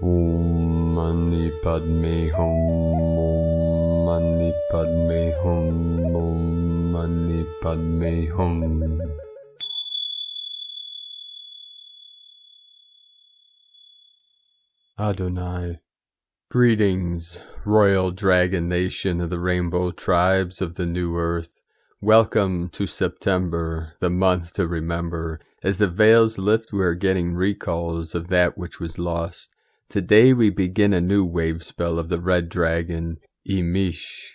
Om Mani Padme Hum. Om Mani Padme Hum. Om Mani Padme Hum. Adonai. Greetings, royal dragon nation of the rainbow tribes of the new earth. Welcome to September, the month to remember. As the veils lift, we are getting recalls of that which was lost. Today we begin a new wave spell of the red dragon, Emish.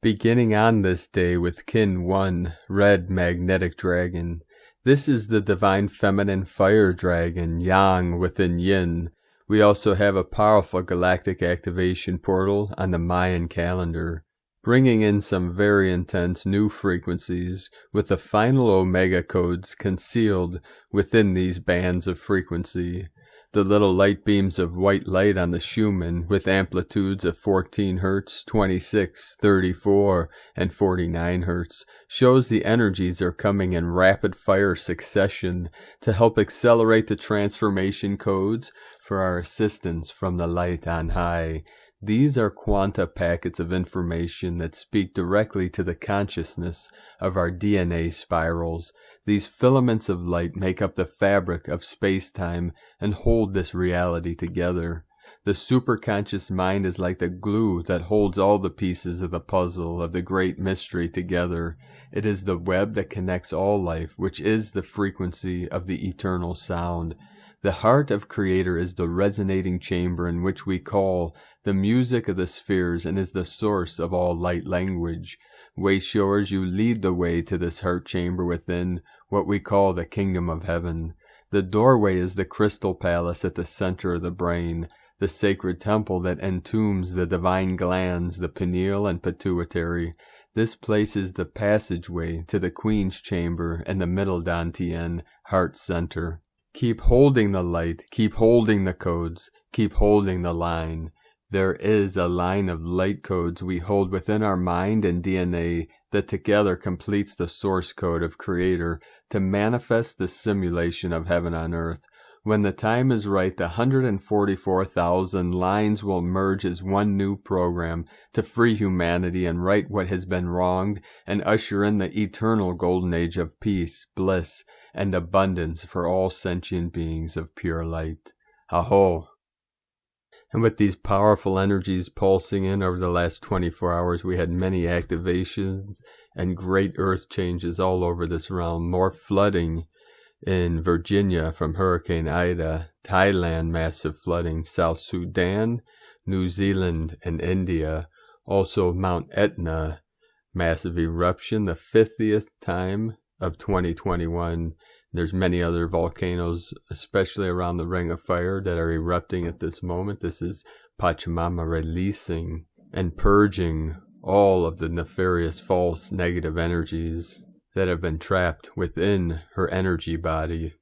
Beginning on this day with kin 1, red magnetic dragon. This is the divine feminine fire dragon, yang within yin. We also have a powerful galactic activation portal on the Mayan calendar, bringing in some very intense new frequencies with the final omega codes concealed within these bands of frequency. The little light beams of white light on the Schumann with amplitudes of 14 Hz, 26, 34, and 49 Hz shows the energies are coming in rapid fire succession to help accelerate the transformation codes for our assistance from the light on high. These are quanta packets of information that speak directly to the consciousness of our DNA spirals. These filaments of light make up the fabric of space-time and hold this reality together. The superconscious mind is like the glue that holds all the pieces of the puzzle of the great mystery together. It is the web that connects all life, which is the frequency of the eternal sound. The heart of Creator is the resonating chamber in which we call the music of the spheres and is the source of all light language. Wayshowers, you lead the way to this heart chamber within what we call the kingdom of heaven. The doorway is the crystal palace at the center of the brain, the sacred temple that entombs the divine glands, the pineal and pituitary. This place is the passageway to the queen's chamber and the middle dantian, heart center. Keep holding the light, keep holding the codes, keep holding the line. There is a line of light codes we hold within our mind and DNA that together completes the source code of Creator to manifest the simulation of heaven on earth. When the time is right, the 144,000 lines will merge as one new program to free humanity and right what has been wronged and usher in the eternal golden age of peace, bliss, and abundance for all sentient beings of pure light. Aho! And with these powerful energies pulsing in over the last 24 hours, we had many activations and great earth changes all over this realm. More flooding in Virginia from Hurricane Ida, Thailand, massive flooding, South Sudan, New Zealand, and India. Also Mount Etna, massive eruption, the 50th time of 2021. There's many other volcanoes, especially around the Ring of Fire, that are erupting at this moment. This is Pachamama releasing and purging all of the nefarious, false, negative energies that have been trapped within her energy body.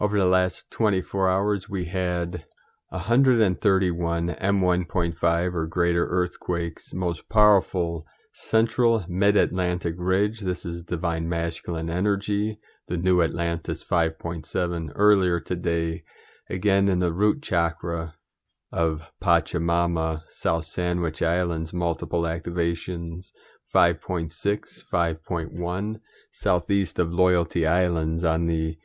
Over the last 24 hours, we had 131 M1.5 or greater earthquakes, most powerful central mid-Atlantic ridge. This is divine masculine energy. The new Atlantis 5.7 earlier today, again in the root chakra of Pachamama, South Sandwich Islands, multiple activations, 5.6, 5.1, southeast of Loyalty Islands on the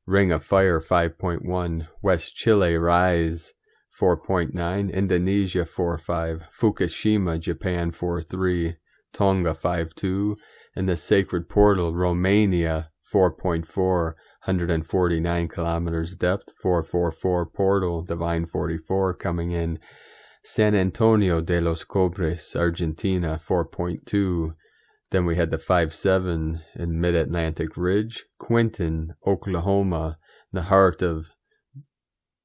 Ring of Fire 5.1, West Chile Rise 4.9, Indonesia 4.5, Fukushima, Japan 4.3, Tonga 5.2, and the Sacred Portal, Romania 4.4, 149 kilometers depth, 444 portal, Divine 44 coming in. San Antonio de los Cobres, Argentina, 4.2. Then we had the 5.7 in Mid-Atlantic Ridge. Quinton, Oklahoma, the heart of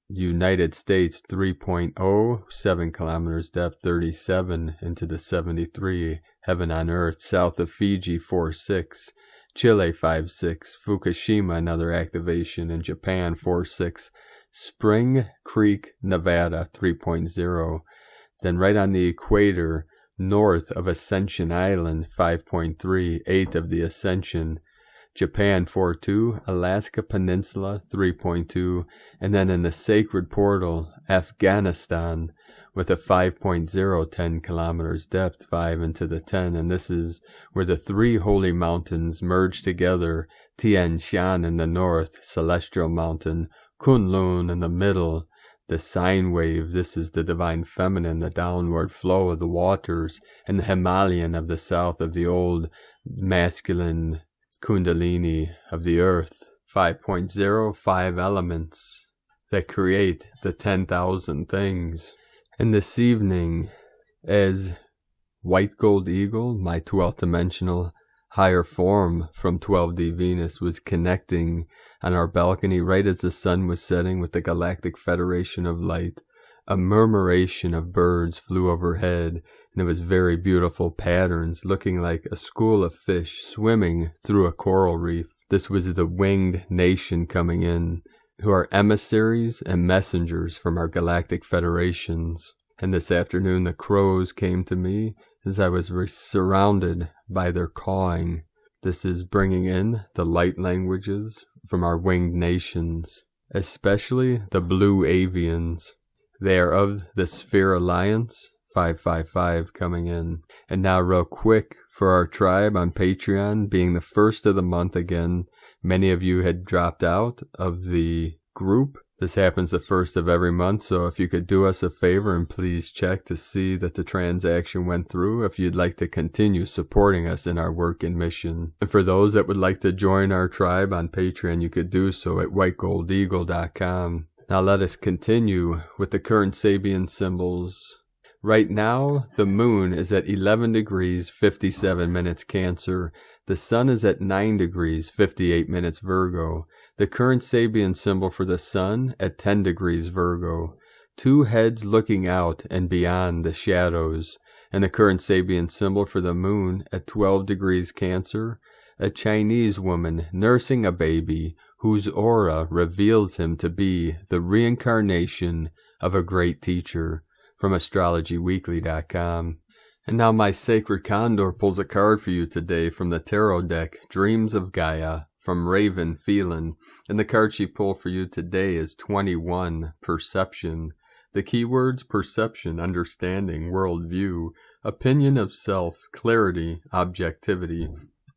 United States, 3.0, 7 kilometers depth, 37 into the 73. Heaven on Earth, south of Fiji, 4.6. Chile 5.6, Fukushima another activation, in Japan 4.6, Spring Creek, Nevada 3.0, then right on the equator, north of Ascension Island 5.3, 8th of the Ascension, Japan 4.2, Alaska Peninsula 3.2, and then in the Sacred Portal, Afghanistan, with a 5.0 10 kilometers depth, 5 into the 10, and this is where the three holy mountains merge together, Tian Shan in the north, Celestial Mountain, Kunlun in the middle, the sine wave, this is the divine feminine, the downward flow of the waters, and the Himalayan of the south of the old masculine Kundalini of the earth, 5.0, 5 elements that create the 10,000 things. And this evening, as White Gold Eagle, my 12th dimensional higher form from 12D Venus, was connecting on our balcony right as the sun was setting with the Galactic Federation of Light, a murmuration of birds flew overhead, and it was very beautiful patterns, looking like a school of fish swimming through a coral reef. This was the winged nation coming in, who are emissaries and messengers from our galactic federations. And this afternoon the crows came to me as I was surrounded by their cawing. This is bringing in the light languages from our winged nations, especially the blue avians. They are of the Sphere Alliance, 555 coming in. And now real quick, for our tribe on Patreon, being the first of the month again, many of you had dropped out of the group. This happens the first of every month, so if you could do us a favor and please check to see that the transaction went through if you'd like to continue supporting us in our work and mission. And for those that would like to join our tribe on Patreon, you could do so at whitegoldeagle.com. Now let us continue with the current Sabian symbols. Right now, the moon is at 11 degrees 57 minutes Cancer. The sun is at 9 degrees 58 minutes Virgo. The current Sabian symbol for the sun at 10 degrees Virgo. Two heads looking out and beyond the shadows. And the current Sabian symbol for the moon at 12 degrees Cancer. A Chinese woman nursing a baby whose aura reveals him to be the reincarnation of a great teacher. From astrologyweekly.com. And now my sacred Condor pulls a card for you today from the tarot deck, Dreams of Gaia, from Raven Phelan. And the card she pulled for you today is 21, Perception. The keywords: perception, understanding, worldview, opinion of self, clarity, objectivity.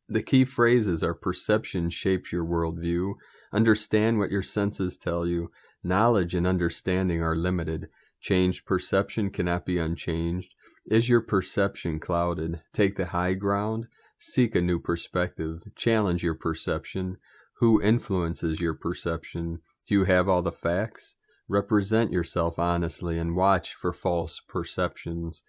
The key phrases are: perception shapes your worldview, understand what your senses tell you, knowledge and understanding are limited, changed perception cannot be unchanged. Is your perception clouded? Take the high ground. Seek a new perspective. Challenge your perception. Who influences your perception? Do you have all the facts? Represent yourself honestly and watch for false perceptions.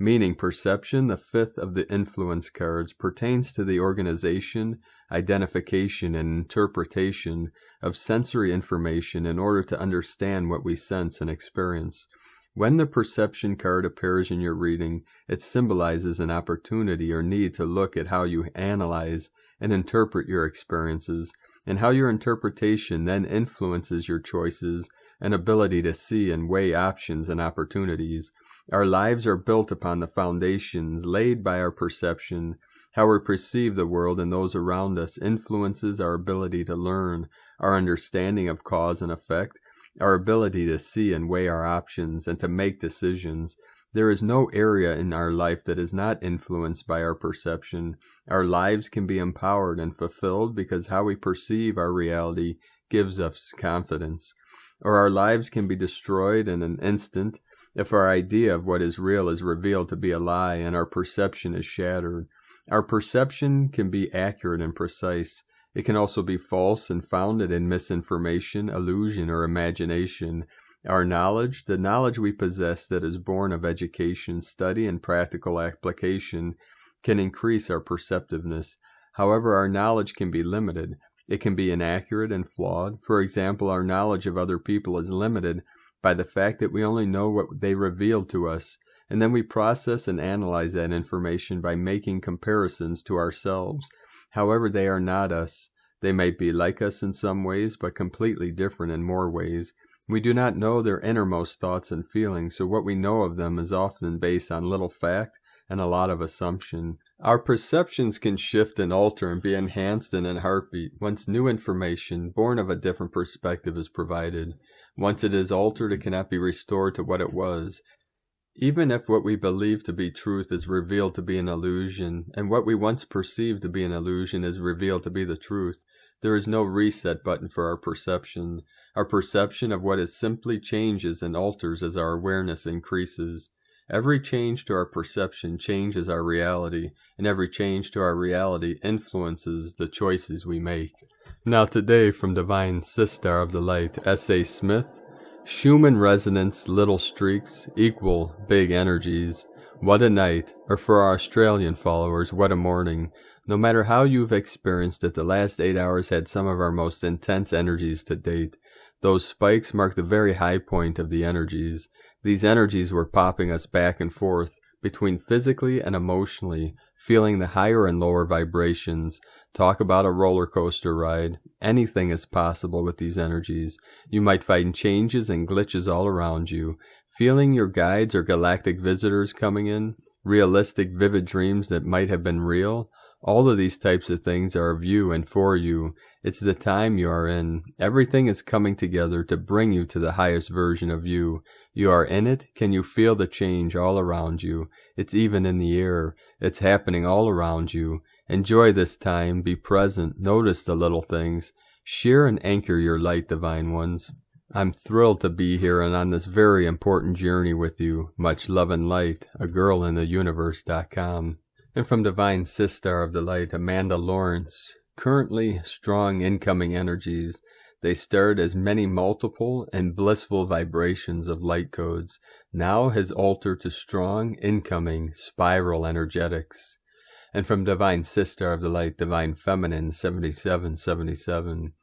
Meaning perception, the fifth of the influence cards, pertains to the organization, identification, and interpretation of sensory information in order to understand what we sense and experience. When the perception card appears in your reading, it symbolizes an opportunity or need to look at how you analyze and interpret your experiences, and how your interpretation then influences your choices and ability to see and weigh options and opportunities. Our lives are built upon the foundations laid by our perception. How we perceive the world and those around us influences our ability to learn, our understanding of cause and effect, our ability to see and weigh our options, and to make decisions. There is no area in our life that is not influenced by our perception. Our lives can be empowered and fulfilled because how we perceive our reality gives us confidence. Or our lives can be destroyed in an instant if our idea of what is real is revealed to be a lie and our perception is shattered. Our perception can be accurate and precise. It can also be false and founded in misinformation, illusion, or imagination. Our knowledge, the knowledge we possess that is born of education, study, and practical application, can increase our perceptiveness. However, our knowledge can be limited. It can be inaccurate and flawed. For example, our knowledge of other people is limited by the fact that we only know what they reveal to us, and then we process and analyze that information by making comparisons to ourselves. However, they are not us. They may be like us in some ways, but completely different in more ways. We do not know their innermost thoughts and feelings, so what we know of them is often based on little fact and a lot of assumption. Our perceptions can shift and alter and be enhanced in a heartbeat once new information, born of a different perspective, is provided. Once it is altered, it cannot be restored to what it was. Even if what we believe to be truth is revealed to be an illusion, and what we once perceived to be an illusion is revealed to be the truth, there is no reset button for our perception. Our perception of what is simply changes and alters as our awareness increases. Every change to our perception changes our reality, and every change to our reality influences the choices we make. Now today, from Divine Sister of the Light, S.A. Smith, Schumann resonance, little streaks, equal big energies. What a night, or for our Australian followers, what a morning. No matter how you've experienced it, the last 8 hours had some of our most intense energies to date. Those spikes marked the very high point of the energies. These energies were popping us back and forth between physically and emotionally, feeling the higher and lower vibrations. Talk about a roller coaster ride. Anything is possible with these energies. You might find changes and glitches all around you. Feeling your guides or galactic visitors coming in. Realistic, vivid dreams that might have been real. All of these types of things are of you and for you. It's the time you are in. Everything is coming together to bring you to the highest version of you. You are in it. Can you feel the change all around you? It's even in the air. It's happening all around you. Enjoy this time. Be present. Notice the little things. Share and anchor your light, Divine Ones. I'm thrilled to be here and on this very important journey with you. Much love and light. agirlintheuniverse.com. And from Divine Sister of the Light, Amanda Lawrence. Currently, strong incoming energies. They start as many multiple and blissful vibrations of light codes. Now has altered to strong, incoming, spiral energetics. And from Divine Sister of the Light, Divine Feminine 7777.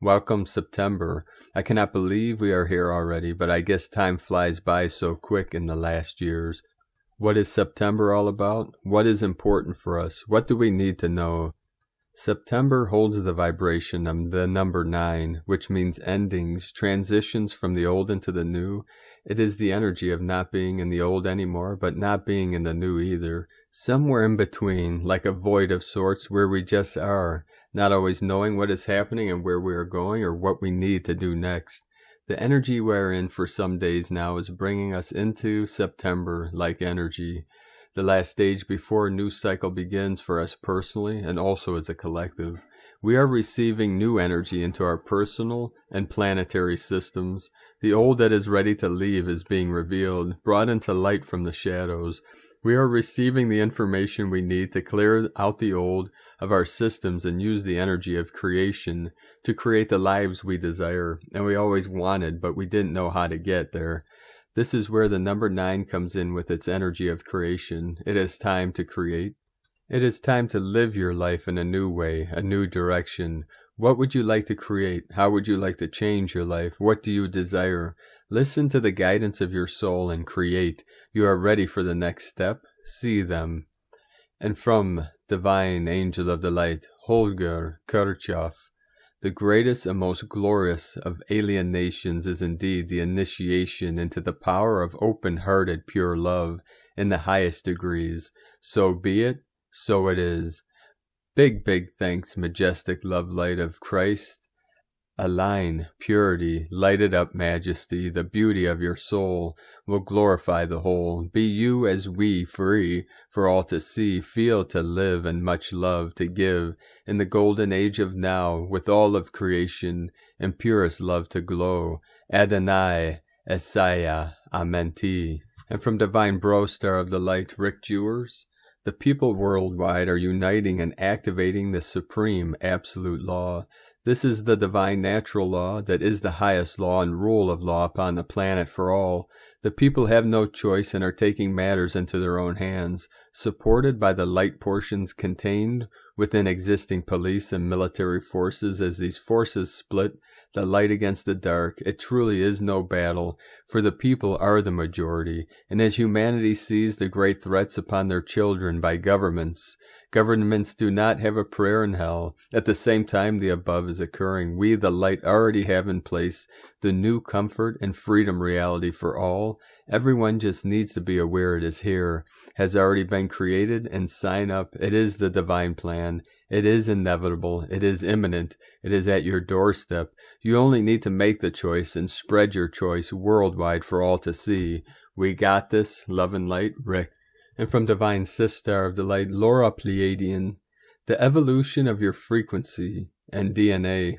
Welcome September. I cannot believe we are here already, but I guess time flies by so quick in the last years. What is September all about? What is important for us? What do we need to know? September holds the vibration of the number 9, which means endings, transitions from the old into the new. It is the energy of not being in the old anymore, but not being in the new either. Somewhere in between, like a void of sorts where we just are, not always knowing what is happening and where we are going or what we need to do next. The energy we're in for some days now is bringing us into September-like energy, the last stage before a new cycle begins for us personally and also as a collective. We are receiving new energy into our personal and planetary systems. The old that is ready to leave is being revealed, brought into light from the shadows. We are receiving the information we need to clear out the old of our systems and use the energy of creation to create the lives we desire and we always wanted, but we didn't know how to get there. This is where the number 9 comes in with its energy of creation. It is time to create. It is time to live your life in a new way, a new direction. What would you like to create? How would you like to change your life? What do you desire? Listen to the guidance of your soul and create. You are ready for the next step. See them. And from Divine Angel of the Light, Holger Kirchhoff. The greatest and most glorious of alien nations is indeed the initiation into the power of open-hearted pure love in the highest degrees. So be it, so it is. Big thanks, majestic love light of Christ. Align, purity, lighted up majesty, the beauty of your soul will glorify the whole. Be you as we, free, for all to see, feel to live, and much love to give, in the golden age of now, with all of creation, and purest love to glow. Adonai, Essaya, Amenti. And from Divine Bro Star of the Light, Rick Jewers. The people worldwide are uniting and activating the supreme absolute law. This is the divine natural law that is the highest law and rule of law upon the planet for all. The people have no choice and are taking matters into their own hands, supported by the light portions contained within existing police and military forces. As these forces split, the light against the dark. It truly is no battle, for the people are the majority, and as humanity sees the great threats upon their children by governments do not have a prayer in hell. At the same time the above is occurring, we, the light, already have in place the new comfort and freedom reality for all. Everyone just needs to be aware it is here, has already been created, and sign up. It is the divine plan. It is inevitable. It is imminent. It is at your doorstep. You only need to make the choice and spread your choice worldwide for all to see. We got this. Love and light, Rick. And from Divine Sister of the Light, Laura Pleiadian, the evolution of your frequency and DNA.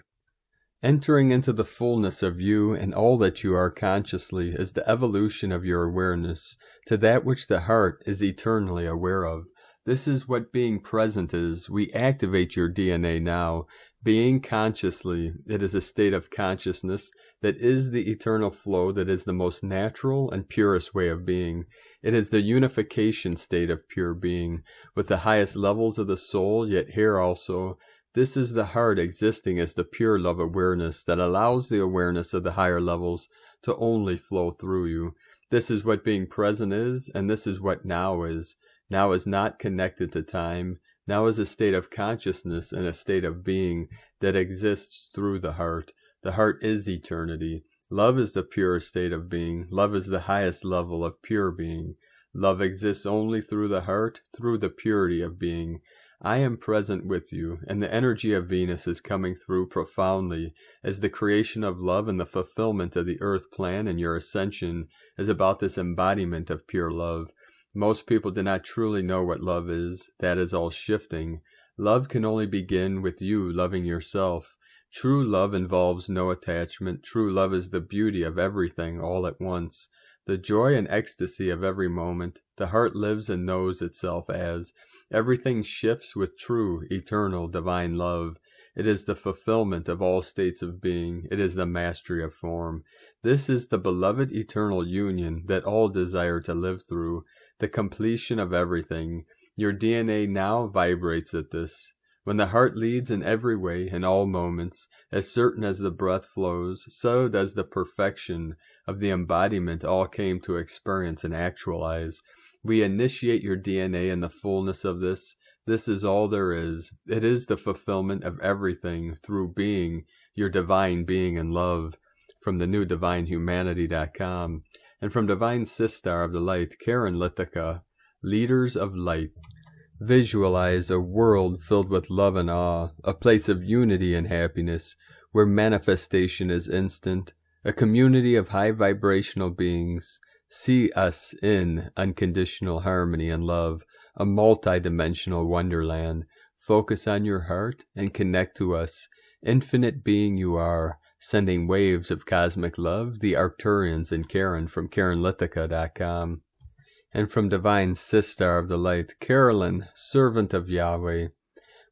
Entering into the fullness of you and all that you are consciously is the evolution of your awareness to that which the heart is eternally aware of. This is what being present is. We activate your DNA now. Being consciously, it is a state of consciousness that is the eternal flow, that is the most natural and purest way of being. It is the unification state of pure being, with the highest levels of the soul, yet here also. This is the heart existing as the pure love awareness that allows the awareness of the higher levels to only flow through you. This is what being present is, and this is what now is. Now is not connected to time. Now is a state of consciousness and a state of being that exists through the heart. The heart is eternity. Love is the purest state of being. Love is the highest level of pure being. Love exists only through the heart, through the purity of being. I am present with you, and the energy of Venus is coming through profoundly as the creation of love and the fulfillment of the earth plan, and your ascension is about this embodiment of pure love. Most people do not truly know what love is. That is all shifting. Love can only begin with you loving yourself. True love involves no attachment. True love is the beauty of everything all at once, the joy and ecstasy of every moment. The heart lives and knows itself as. Everything shifts with true, eternal, divine love. It is the fulfillment of all states of being. It is the mastery of form. This is the beloved eternal union that all desire to live through, the completion of everything. Your DNA now vibrates at this. When the heart leads in every way, in all moments, as certain as the breath flows, so does the perfection of the embodiment all came to experience and actualize. We initiate your DNA in the fullness of this. This is all there is. It is the fulfillment of everything through being, your divine being and love. From the new divinehumanity.com. And from Divine Sister of the Light, Karen Litica, Leaders of Light. Visualize a world filled with love and awe, a place of unity and happiness, where manifestation is instant, a community of high vibrational beings. See us in unconditional harmony and love, a multi-dimensional wonderland. Focus on your heart and connect to us, infinite being you are, sending waves of cosmic love, the Arcturians and Karen from KarenLithica.com. And from Divine Sister of the Light, Carolyn, Servant of Yahweh.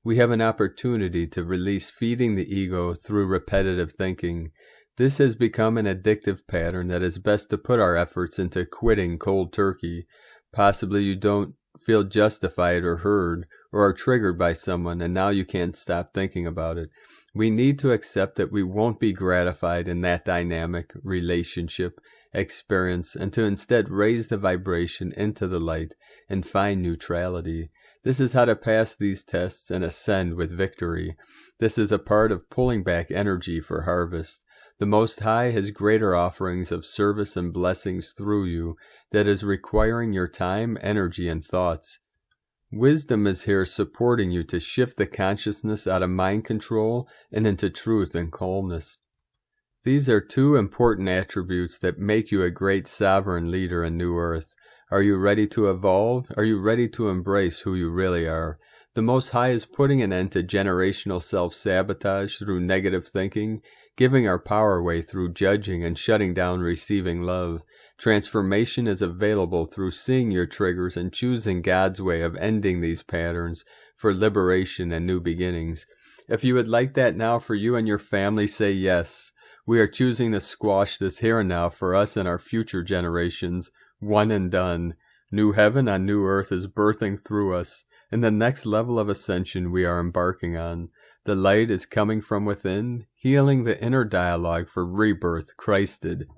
We have an opportunity to release feeding the ego through repetitive thinking. This has become an addictive pattern that is best to put our efforts into quitting cold turkey. Possibly you don't feel justified or heard, or are triggered by someone, and now you can't stop thinking about it. We need to accept that we won't be gratified in that dynamic relationship experience, and to instead raise the vibration into the light and find neutrality. This is how to pass these tests and ascend with victory. This is a part of pulling back energy for harvest. The Most High has greater offerings of service and blessings through you that is requiring your time, energy, and thoughts. Wisdom is here supporting you to shift the consciousness out of mind control and into truth and calmness. These are two important attributes that make you a great sovereign leader in New Earth. Are you ready to evolve? Are you ready to embrace who you really are? The Most High is putting an end to generational self-sabotage through negative thinking, giving our power away through judging and shutting down receiving love. Transformation is available through seeing your triggers and choosing God's way of ending these patterns for liberation and new beginnings. If you would like that now for you and your family, say yes. We are choosing to squash this here and now for us and our future generations. One and done. New heaven on new earth is birthing through us, and the next level of ascension we are embarking on. The light is coming from within, healing the inner dialogue for rebirth Christed.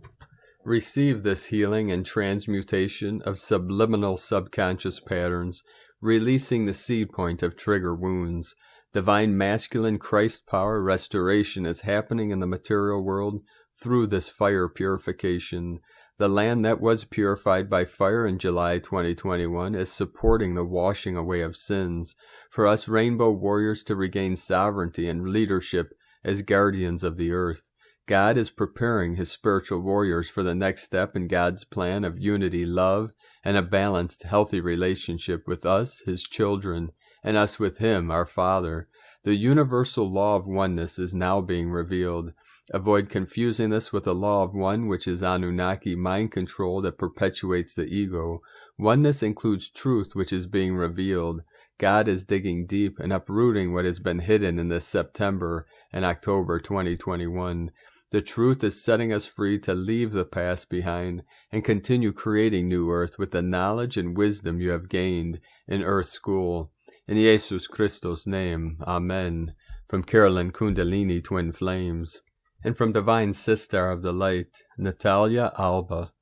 Receive this healing and transmutation of subliminal subconscious patterns, releasing the seed point of trigger wounds. Divine masculine Christ power restoration is happening in the material world through this fire purification. The land that was purified by fire in July 2021 is supporting the washing away of sins. For us rainbow warriors to regain sovereignty and leadership as guardians of the earth. God is preparing his spiritual warriors for the next step in God's plan of unity, love, and a balanced, healthy relationship with us, his children, and us with him, our Father. The universal law of oneness is now being revealed. Avoid confusing this with the law of one, which is Anunnaki mind control that perpetuates the ego. Oneness includes truth, which is being revealed. God is digging deep and uprooting what has been hidden in this September and October 2021. The truth is setting us free to leave the past behind and continue creating new earth with the knowledge and wisdom you have gained in Earth School. In Jesus Christos' name, Amen. From Carolyn Kundalini Twin Flames. And from Divine Sister of the Light, Natalia Alba.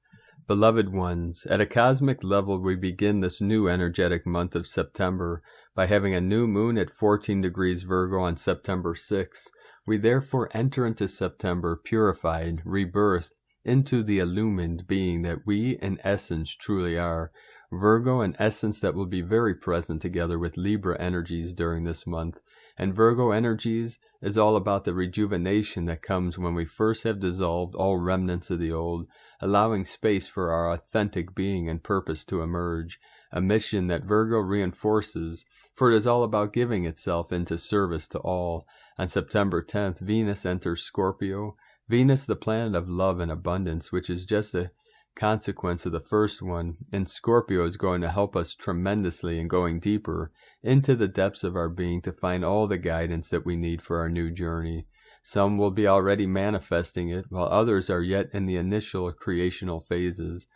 Beloved ones, at a cosmic level we begin this new energetic month of September by having a new moon at 14 degrees Virgo on September 6th. We therefore enter into September purified, rebirthed, into the illumined being that we in essence truly are. Virgo, an essence that will be very present together with Libra energies during this month. And Virgo energies is all about the rejuvenation that comes when we first have dissolved all remnants of the old, allowing space for our authentic being and purpose to emerge, a mission that Virgo reinforces, for it is all about giving itself into service to all. On September 10th, Venus enters Scorpio. Venus, the planet of love and abundance, which is just a consequence of the first one, and Scorpio is going to help us tremendously in going deeper into the depths of our being to find all the guidance that we need for our new journey. Some will be already manifesting it, while others are yet in the initial creational phases.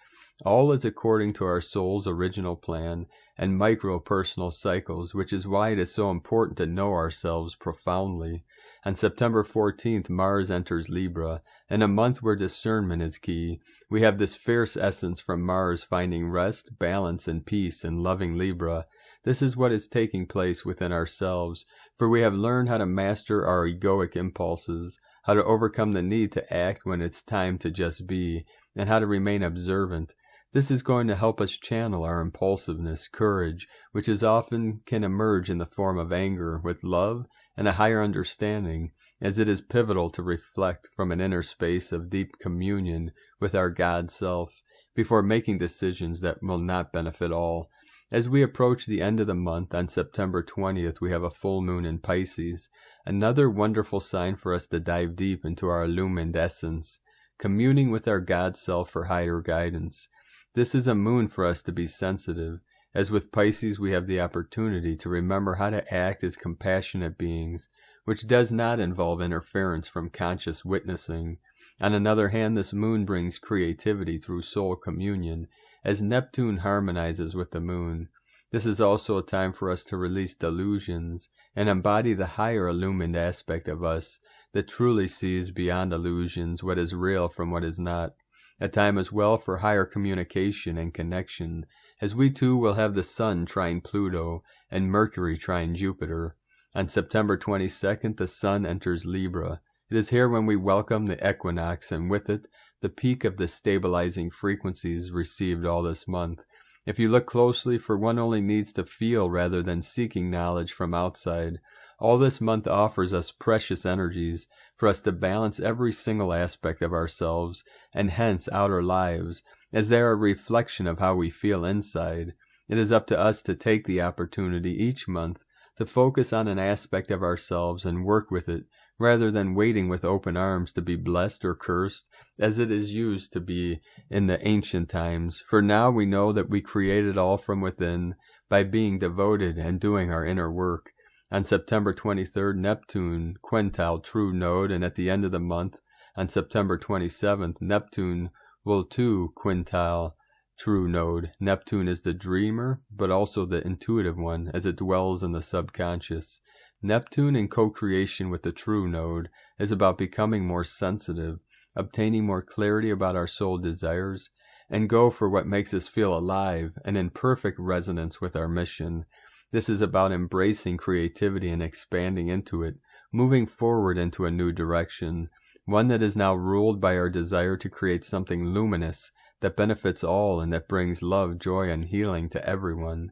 All is according to our soul's original plan and micro-personal cycles, which is why it is so important to know ourselves profoundly. On September 14th, Mars enters Libra, in a month where discernment is key. We have this fierce essence from Mars finding rest, balance, and peace in loving Libra. This is what is taking place within ourselves, for we have learned how to master our egoic impulses, how to overcome the need to act when it's time to just be, and how to remain observant. This is going to help us channel our impulsiveness, courage, which is often can emerge in the form of anger, with love and a higher understanding, as it is pivotal to reflect from an inner space of deep communion with our God self, before making decisions that will not benefit all. As we approach the end of the month, on September 20th, we have a full moon in Pisces, another wonderful sign for us to dive deep into our illumined essence, communing with our God self for higher guidance. This is a moon for us to be sensitive, as with Pisces we have the opportunity to remember how to act as compassionate beings, which does not involve interference from conscious witnessing. On another hand, this moon brings creativity through soul communion, as Neptune harmonizes with the moon. This is also a time for us to release delusions and embody the higher illumined aspect of us that truly sees beyond illusions what is real from what is not. A time as well for higher communication and connection, as we too will have the Sun trine Pluto and Mercury trine Jupiter. On September 22nd, the Sun enters Libra. It is here when we welcome the equinox, and with it, the peak of the stabilizing frequencies received all this month. If you look closely, for one only needs to feel rather than seeking knowledge from outside. All this month offers us precious energies for us to balance every single aspect of ourselves and hence outer lives, as they are a reflection of how we feel inside. It is up to us to take the opportunity each month to focus on an aspect of ourselves and work with it, rather than waiting with open arms to be blessed or cursed, as it is used to be in the ancient times. For now we know that we create it all from within by being devoted and doing our inner work. On September 23rd, Neptune quintile true node, and at the end of the month, on September 27th, Neptune will too quintile true node. Neptune is the dreamer, but also the intuitive one, as it dwells in the subconscious. Neptune in co-creation with the true node is about becoming more sensitive, obtaining more clarity about our soul desires, and go for what makes us feel alive and in perfect resonance with our mission. This is about embracing creativity and expanding into it, moving forward into a new direction, one that is now ruled by our desire to create something luminous that benefits all and that brings love, joy, and healing to everyone.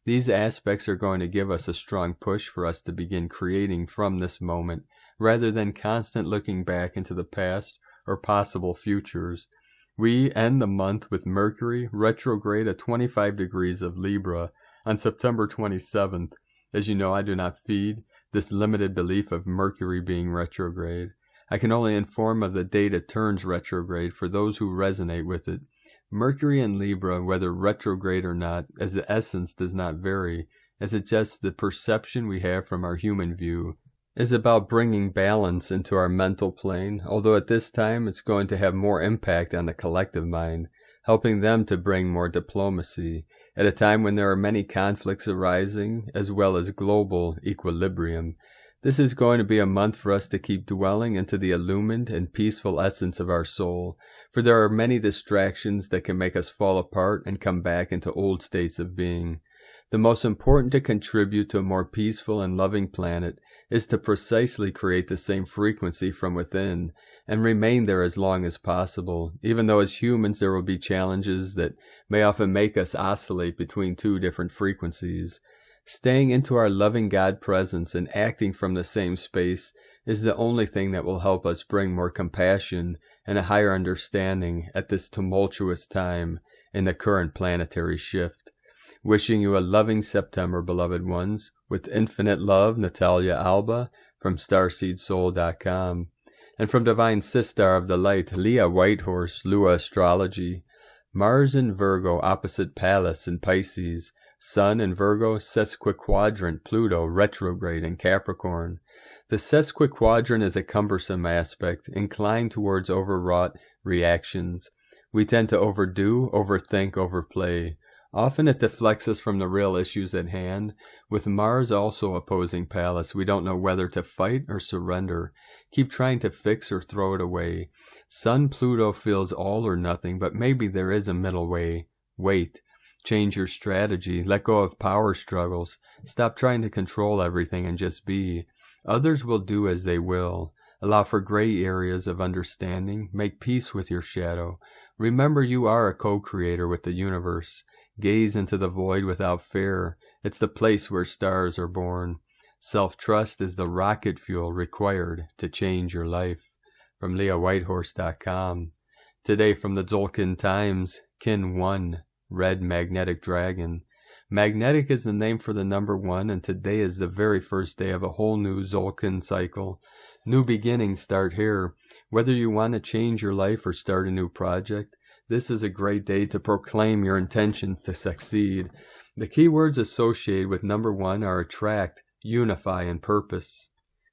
These aspects are going to give us a strong push for us to begin creating from this moment, rather than constant looking back into the past or possible futures. We end the month with Mercury retrograde at 25 degrees of Libra on September 27th. As you know, I do not feed this limited belief of Mercury being retrograde. I can only inform of the date it turns retrograde for those who resonate with it. Mercury in Libra, whether retrograde or not, as the essence does not vary, as it just the perception we have from our human view, is about bringing balance into our mental plane, although at this time it's going to have more impact on the collective mind, helping them to bring more diplomacy, at a time when there are many conflicts arising, as well as global equilibrium. This is going to be a month for us to keep dwelling into the illumined and peaceful essence of our soul, for there are many distractions that can make us fall apart and come back into old states of being. The most important to contribute to a more peaceful and loving planet is to precisely create the same frequency from within and remain there as long as possible, even though as humans there will be challenges that may often make us oscillate between two different frequencies. Staying into our loving God presence and acting from the same space is the only thing that will help us bring more compassion and a higher understanding at this tumultuous time in the current planetary shift. Wishing you a loving September, beloved ones. With infinite love, Natalia Alba from StarseedSoul.com. And from Divine Sistar of the Light, Leah Whitehorse, Lua Astrology. Mars in Virgo, opposite Pallas in Pisces. Sun in Virgo, sesquiquadrant Pluto, retrograde in Capricorn. The sesquiquadrant is a cumbersome aspect, inclined towards overwrought reactions. We tend to overdo, overthink, overplay. Often it deflects us from the real issues at hand. With Mars also opposing Pallas, we don't know whether to fight or surrender, keep trying to fix or throw it away. Sun Pluto feels all or nothing, but maybe there is a middle way. Wait. Change your strategy. Let go of power struggles. Stop trying to control everything and just be. Others will do as they will. Allow for gray areas of understanding. Make peace with your shadow. Remember you are a co-creator with the universe. Gaze into the void without fear. It's the place where stars are born. Self-trust is the rocket fuel required to change your life. From LeahWhitehorse.com. Today from the Tzolk'in Times, Kin 1. Red Magnetic Dragon. Magnetic is the name for the number 1, and today is the very first day of a whole new Tzolk'in cycle. New beginnings start here. Whether you want to change your life or start a new project, this is a great day to proclaim your intentions to succeed. The key words associated with number 1 are attract, unify, and purpose.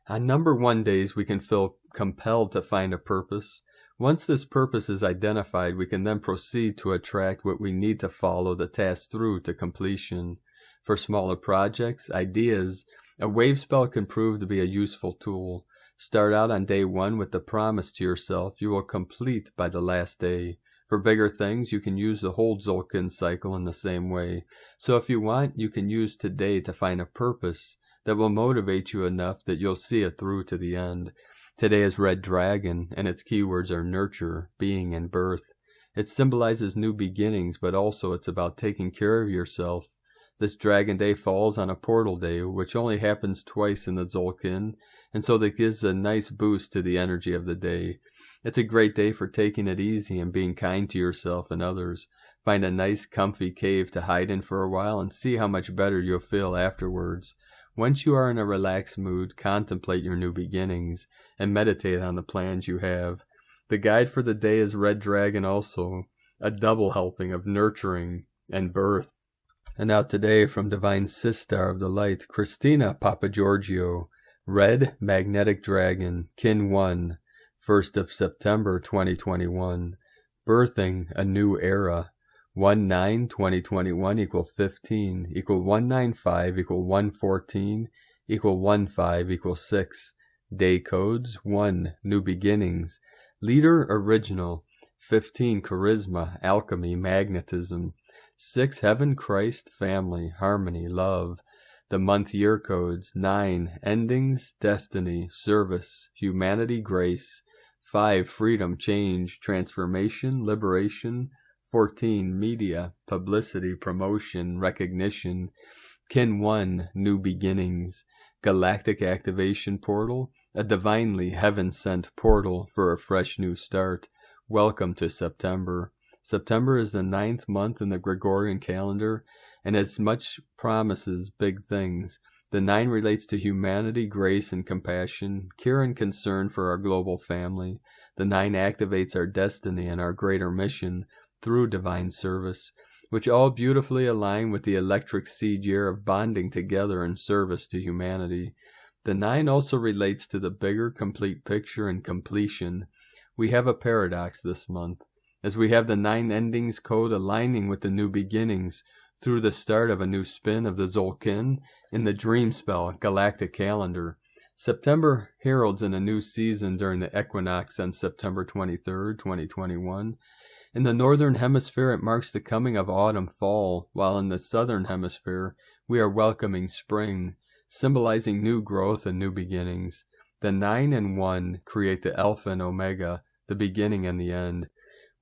On number 1 days, we can feel compelled to find a purpose. Once this purpose is identified, we can then proceed to attract what we need to follow the task through to completion. For smaller projects, ideas, a wave spell can prove to be a useful tool. Start out on day 1 with the promise to yourself you will complete by the last day. For bigger things, you can use the whole Tzolk'in cycle in the same way. So if you want, you can use today to find a purpose that will motivate you enough that you'll see it through to the end. Today is Red Dragon, and its keywords are nurture, being, and birth. It symbolizes new beginnings, but also it's about taking care of yourself. This Dragon Day falls on a portal day, which only happens twice in the Tzolk'in, and so that gives a nice boost to the energy of the day. It's a great day for taking it easy and being kind to yourself and others. Find a nice, comfy cave to hide in for a while and see how much better you'll feel afterwards. Once you are in a relaxed mood, contemplate your new beginnings and meditate on the plans you have. The guide for the day is Red Dragon also, a double helping of nurturing and birth. And now today from Divine Sistar of the Light, Christina Papagiorgio, Red Magnetic Dragon, Kin 1, 1st of September 2021, birthing a new era. 1-9-2021 equal 15 equal 195 equal 114 equal 1 5 equal 6. Day codes 1 New Beginnings. Leader Original 15 Charisma, Alchemy, Magnetism. 6 Heaven, Christ, Family, Harmony, Love. The month year codes 9 Endings, Destiny, Service, Humanity, Grace. 5 Freedom, Change, Transformation, Liberation. 14 Media, Publicity, Promotion, Recognition. Kin 1 New Beginnings. Galactic Activation Portal, a divinely heaven-sent portal for a fresh new start. Welcome to September. September is the 9th month in the Gregorian calendar, and as much promises big things. The 9 relates to humanity, grace, and compassion, care and concern for our global family. The 9 activates our destiny and our greater mission through divine service, which all beautifully align with the electric seed year of bonding together in service to humanity. The 9 also relates to the bigger complete picture and completion. We have a paradox this month, as we have the 9 endings code aligning with the new beginnings through the start of a new spin of the Tzolk'in in the dream spell Galactic calendar. September heralds in a new season during the equinox on September 23rd, 2021. In the northern hemisphere, it marks the coming of autumn-fall, while in the southern hemisphere, we are welcoming spring, symbolizing new growth and new beginnings. The 9 and 1 create the Alpha and Omega, the beginning and the end.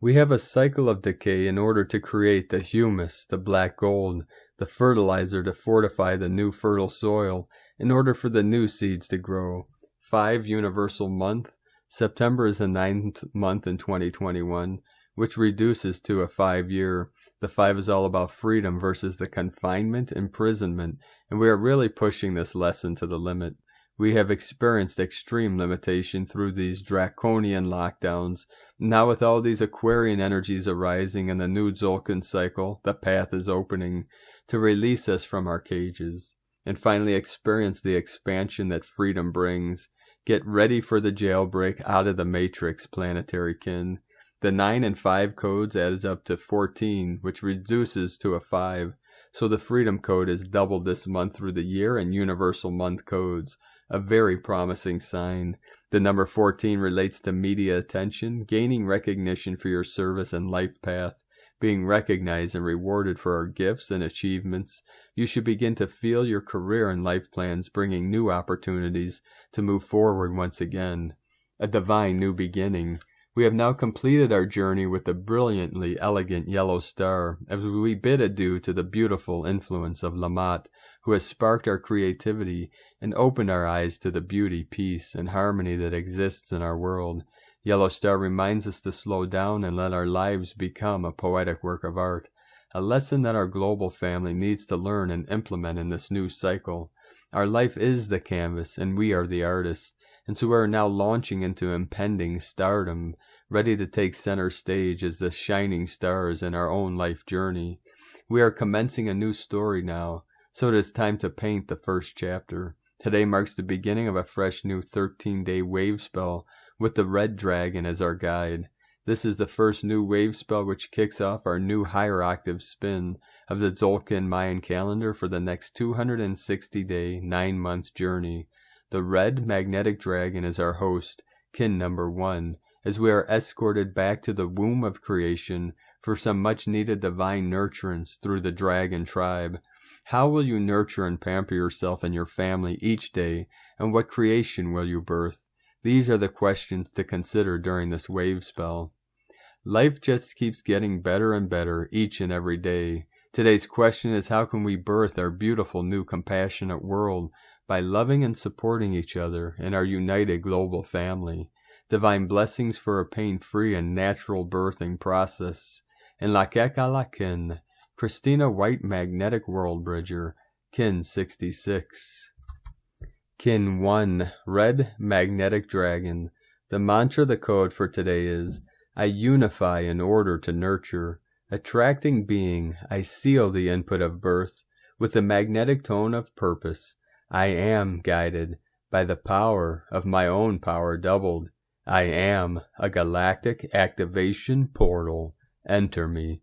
We have a cycle of decay in order to create the humus, the black gold, the fertilizer to fortify the new fertile soil, in order for the new seeds to grow. 5 universal month. September is the 9th month in 2021. Which reduces to a 5-year. The 5 is all about freedom versus the confinement, imprisonment, and we are really pushing this lesson to the limit. We have experienced extreme limitation through these draconian lockdowns. Now with all these Aquarian energies arising in the new Tzolk'in cycle, the path is opening to release us from our cages, and finally experience the expansion that freedom brings. Get ready for the jailbreak out of the matrix, planetary kin. The 9 and 5 codes adds up to 14, which reduces to a 5. So the freedom code is doubled this month through the year and universal month codes. A very promising sign. The number 14 relates to media attention, gaining recognition for your service and life path, being recognized and rewarded for our gifts and achievements. You should begin to feel your career and life plans bringing new opportunities to move forward once again. A divine new beginning. We have now completed our journey with the brilliantly elegant yellow star, as we bid adieu to the beautiful influence of Lamat, who has sparked our creativity and opened our eyes to the beauty, peace, and harmony that exists in our world. Yellow star reminds us to slow down and let our lives become a poetic work of art, a lesson that our global family needs to learn and implement in this new cycle. Our life is the canvas, and we are the artists. And so we are now launching into impending stardom, ready to take center stage as the shining stars in our own life journey. We are commencing a new story now, so it is time to paint the first chapter. Today marks the beginning of a fresh new 13-day wave spell with the red dragon as our guide. This is the first new wave spell which kicks off our new higher octave spin of the Tzolk'in Mayan calendar for the next 260-day, 9-month journey. The red magnetic dragon is our host, kin number 1, as we are escorted back to the womb of creation for some much-needed divine nurturance through the dragon tribe. How will you nurture and pamper yourself and your family each day, and what creation will you birth? These are the questions to consider during this wave spell. Life just keeps getting better and better each and every day. Today's question is, how can we birth our beautiful new compassionate world by loving and supporting each other in our united global family? Divine blessings for a pain-free and natural birthing process. In La Kekalakin, Christina White Magnetic World Bridger, kin 66. Kin 1, Red Magnetic Dragon. The mantra, the code for today is, I unify in order to nurture. Attracting being, I seal the input of birth with the magnetic tone of purpose. I am guided by the power of my own power doubled. I am a galactic activation portal. Enter me.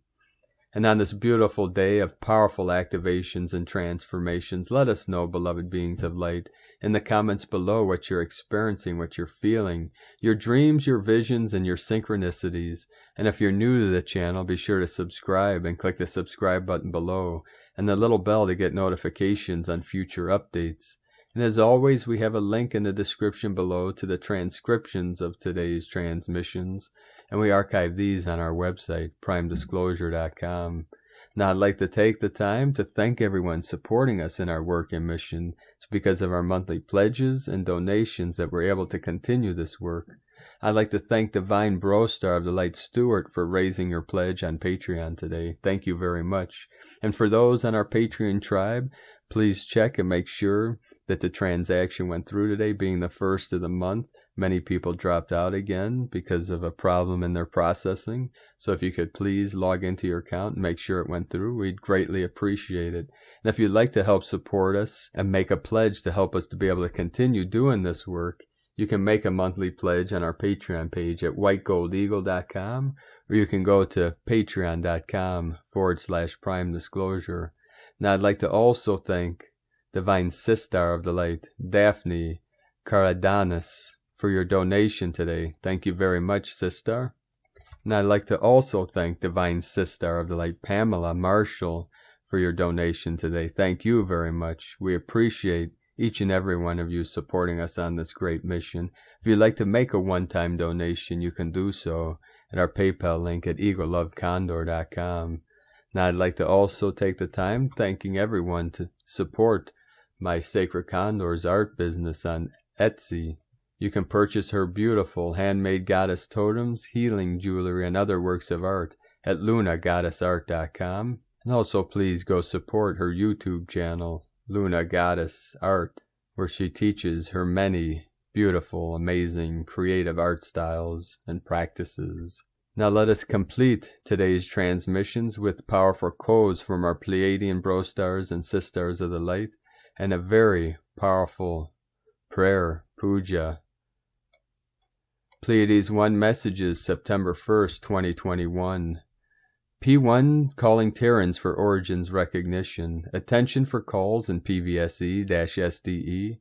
And on this beautiful day of powerful activations and transformations, let us know, beloved beings of light, in the comments below what you're experiencing, what you're feeling, your dreams, your visions, and your synchronicities. And if you're new to the channel, be sure to subscribe and click the subscribe button below and the little bell to get notifications on future updates. And as always, we have a link in the description below to the transcriptions of today's transmissions, and we archive these on our website, primedisclosure.com. Now, I'd like to take the time to thank everyone supporting us in our work and mission. It's because of our monthly pledges and donations that we're able to continue this work. I'd like to thank Divine Brostar of the Light Stewart for raising your pledge on Patreon today. Thank you very much. And for those on our Patreon tribe, please check and make sure that the transaction went through today, being the first of the month. Many people dropped out again because of a problem in their processing. So if you could please log into your account and make sure it went through, we'd greatly appreciate it. And if you'd like to help support us and make a pledge to help us to be able to continue doing this work, you can make a monthly pledge on our Patreon page at whitegoldeagle.com, or you can go to patreon.com/primedisclosure. Now I'd like to also thank Divine Sistar of the Light, Daphne Karadanis, for your donation today. Thank you very much, Sistar. And I'd like to also thank Divine Sistar of the Light, Pamela Marshall, for your donation today. Thank you very much. We appreciate each and every one of you supporting us on this great mission. If you'd like to make a one-time donation, you can do so at our PayPal link at eaglelovecondor.com. Now I'd like to also take the time thanking everyone to support my Sacred Condor's art business on Etsy. You can purchase her beautiful handmade goddess totems, healing jewelry, and other works of art at lunagoddessart.com. And also please go support her YouTube channel, Luna Goddess Art, where she teaches her many beautiful, amazing, creative art styles and practices. Now let us complete today's transmissions with powerful codes from our Pleiadian Brostars and Sisters of the Light, and a very powerful prayer, puja. Pleiades 1 Messages, September 1st, 2021. P1 calling Terrans for origins recognition. Attention for calls in PVSE-SDE.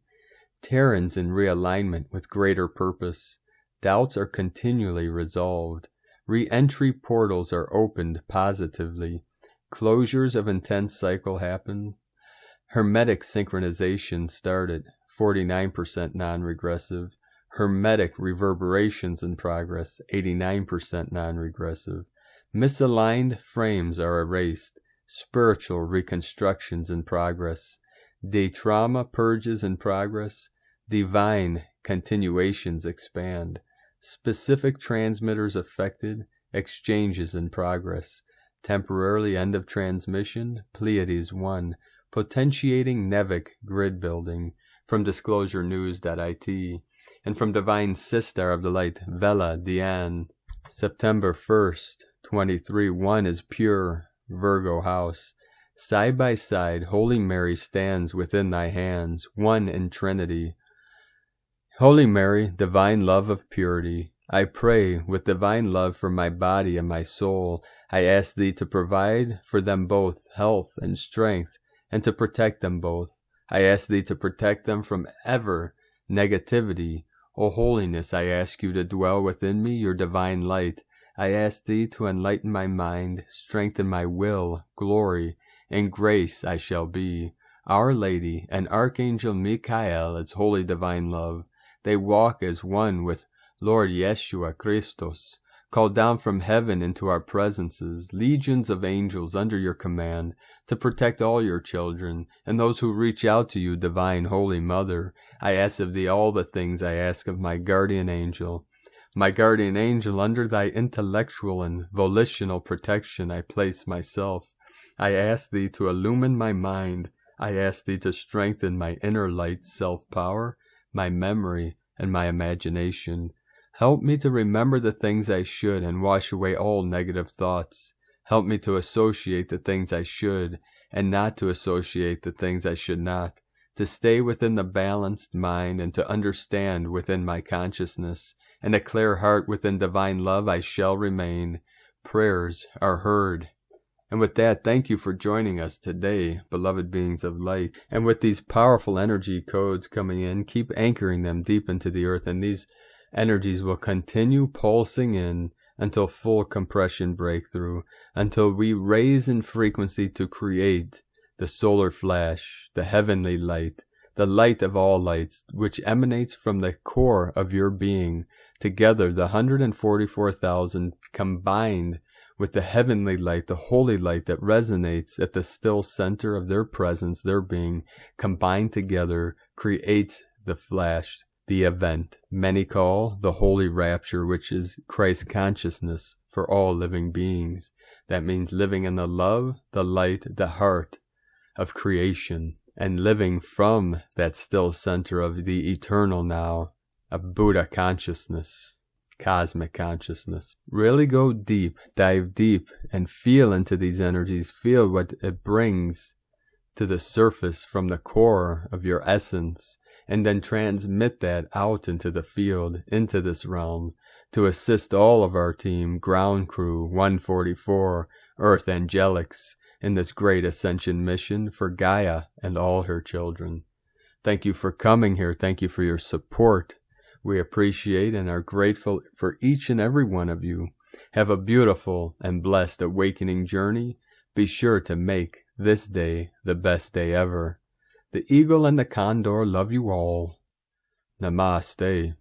Terrans in realignment with greater purpose. Doubts are continually resolved. Re-entry portals are opened positively. Closures of intense cycle happen. Hermetic synchronization started. 49% non-regressive. Hermetic reverberations in progress. 89% non-regressive. Misaligned frames are erased. Spiritual reconstructions in progress. De-trauma purges in progress. Divine continuations expand. Specific transmitters affected. Exchanges in progress. Temporarily end of transmission. Pleiades 1. Potentiating Nevic grid building. From disclosurenews.it. And from Divine Sister of the Light, Vela Diane. September 1st, 23. 1 is pure. Virgo house. Side by side, Holy Mary stands within thy hands, one in Trinity. Holy Mary, divine love of purity, I pray with divine love for my body and my soul. I ask thee to provide for them both health and strength, and to protect them both. I ask thee to protect them from ever negativity. O holiness, I ask you to dwell within me your divine light. I ask thee to enlighten my mind, strengthen my will, glory, and grace I shall be. Our Lady and Archangel Michael, its holy divine love, they walk as one with Lord Yeshua Christos, called down from heaven into our presences, legions of angels under your command, to protect all your children, and those who reach out to you, divine Holy Mother. I ask of thee all the things I ask of my guardian angel. My guardian angel, under thy intellectual and volitional protection I place myself. I ask thee to illumine my mind. I ask thee to strengthen my inner light self-power, my memory, and my imagination. Help me to remember the things I should and wash away all negative thoughts. Help me to associate the things I should and not to associate the things I should not, to stay within the balanced mind and to understand within my consciousness, and a clear heart within divine love I shall remain. Prayers are heard. And with that, thank you for joining us today, beloved beings of light. And with these powerful energy codes coming in, keep anchoring them deep into the earth, and these energies will continue pulsing in until full compression breakthrough, until we raise in frequency to create the solar flash, the heavenly light, the light of all lights, which emanates from the core of your being. Together, the 144,000 combined with the heavenly light, the holy light that resonates at the still center of their presence, their being, combined together, creates the flash, the event many call the holy rapture, which is Christ consciousness for all living beings. That means living in the love, the light, the heart of creation, and living from that still center of the eternal now, of Buddha consciousness, cosmic consciousness. Really go deep, dive deep, and feel into these energies. Feel what it brings to the surface from the core of your essence, and then transmit that out into the field, into this realm, to assist all of our team, Ground Crew 144, Earth Angelics, in this great ascension mission for Gaia and all her children. Thank you for coming here. Thank you for your support. We appreciate and are grateful for each and every one of you. Have a beautiful and blessed awakening journey. Be sure to make this day the best day ever. The Eagle and the Condor love you all. Namaste.